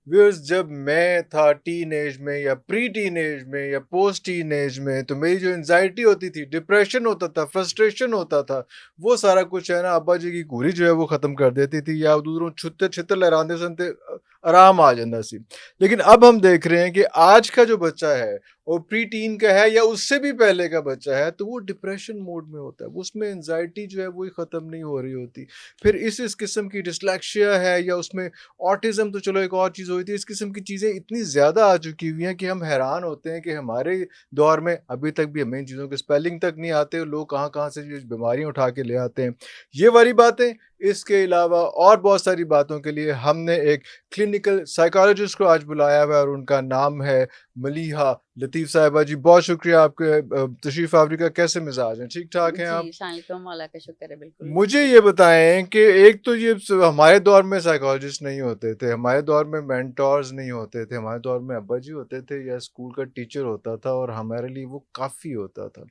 Viewers, जब मैं था टीनेज में या प्री टीनेज में या पोस्ट टीनेज में, तो मेरी जो एंजाइटी होती थी, डिप्रेशन होता था, फ्रस्ट्रेशन होता था, वो सारा कुछ है ना अब्बा जी की घूरी जो है वो ख़त्म कर देती थी, या दूसरों छुत्ते छितर लहराते सुनते आराम आ जाता सी। लेकिन अब हम देख रहे हैं कि आज का जो बच्चा है, और प्री टीन का है या उससे भी पहले का बच्चा है, तो वो डिप्रेशन मोड में होता है, वो उसमें एंजाइटी जो है वो ख़त्म नहीं हो रही होती। फिर इस किस्म की डिस्लेक्सिया है, या उसमें ऑटिज़्म, तो चलो एक और चीज़ हुई थी। इस किस्म की चीज़ें इतनी ज़्यादा आ चुकी हुई हैं कि हम हैरान होते हैं कि हमारे दौर में अभी तक भी हमें इन चीज़ों के स्पेलिंग तक नहीं आते, लोग कहाँ-कहाँ से ये बीमारियाँ उठा के ले आते हैं। ये वाली बातें, इसके अलावा और बहुत सारी बातों के लिए हमने एक क्लिनिकल साइकोलॉजिस्ट को आज बुलाया हुआ है, और उनका नाम है मलीहा लतीफ़ साहिबा जी। बहुत शुक्रिया आपके तशरीफ़ आवरी का। कैसे मिज़ाज हैं? ठीक-ठाक हैं जी, आप? शालिकम अल्लाह का शुक्र है, बिल्कुल मुझे ठीक ये है। बताएँ कि एक तो ये हमारे दौर में साइकोलॉजिस्ट नहीं होते थे, हमारे दौर में मेंटोर्स नहीं होते थे, हमारे दौर में अब्बा जी होते थे या स्कूल का टीचर होता था, और हमारे लिए वो काफ़ी होता था।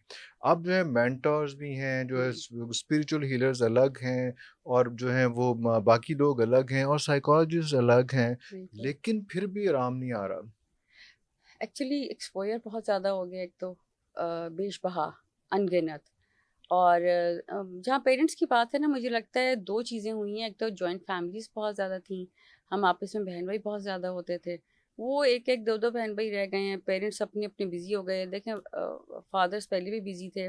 अब जो है मेंटोर्स भी हैं, जो है हुँ, स्पिरिचुअल हीलर्स अलग हैं, और जो हैं वो बाकी लोग अलग हैं, और साइकोलॉजिस्ट अलग हैं, बिल्कुल। लेकिन फिर भी आराम नहीं आ रहा। एक्चुअली एक्सपोज़र बहुत ज़्यादा हो गया, एक तो बेशबहा, अनगिनत। और जहाँ पेरेंट्स की बात है ना, मुझे लगता है 2 चीज़ें हुई हैं। एक तो जॉइंट फैमिलीज़ बहुत ज़्यादा थीं, हम आपस में बहन-भाई बहुत ज़्यादा होते थे। वो 1-1, 2-2 बहन-भाई रह गए हैं, पेरेंट्स अपने-अपने बिज़ी हो गए हैं। देखें, फादर्स पहले भी बिज़ी थे,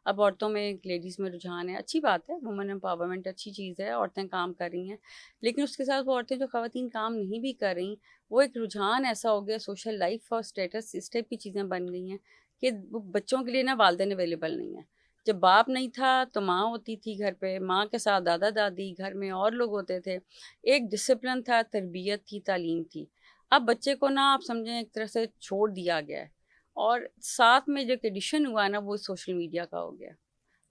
अब औरतों में, लेडीज़ में रुझान है, अच्छी बात है, वुमेन एम्पावरमेंट अच्छी चीज़ है, औरतें काम कर रही हैं। लेकिन उसके साथ वो औरतें जो ख़वातीन काम नहीं भी कर रहीं, वो एक रुझान ऐसा हो गया, सोशल लाइफ़ और स्टेटस इस टाइप की चीज़ें बन गई हैं कि वो बच्चों के लिए ना वालिदैन अवेलेबल नहीं है। जब बाप नहीं था तो माँ होती थी घर पे, माँ के साथ दादा-दादी, घर में और लोग होते थे। एक डिसिप्लिन था, तरबियत थी, तालीम थी। अब बच्चे को ना आप समझें एक तरह से छोड़ दिया गया है, और साथ में जो एक एडिशन हुआ है ना, वो सोशल मीडिया का हो गया।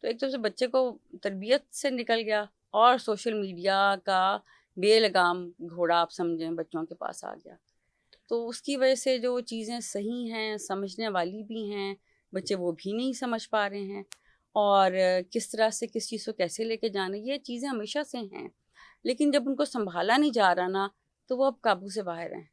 तो एक तरह से बच्चे को तरबियत से निकल गया, और सोशल मीडिया का बेलगाम घोड़ा आप समझें बच्चों के पास आ गया। तो उसकी वजह से जो चीज़ें सही हैं, समझने वाली भी हैं, बच्चे वो भी नहीं समझ पा रहे हैं। और किस तरह से किस चीज़ को कैसे लेके जाना, ये चीज़ें हमेशा से हैं। लेकिन जब उनको सँभाला नहीं जा रहा ना, तो वो अब काबू से बाहर हैं।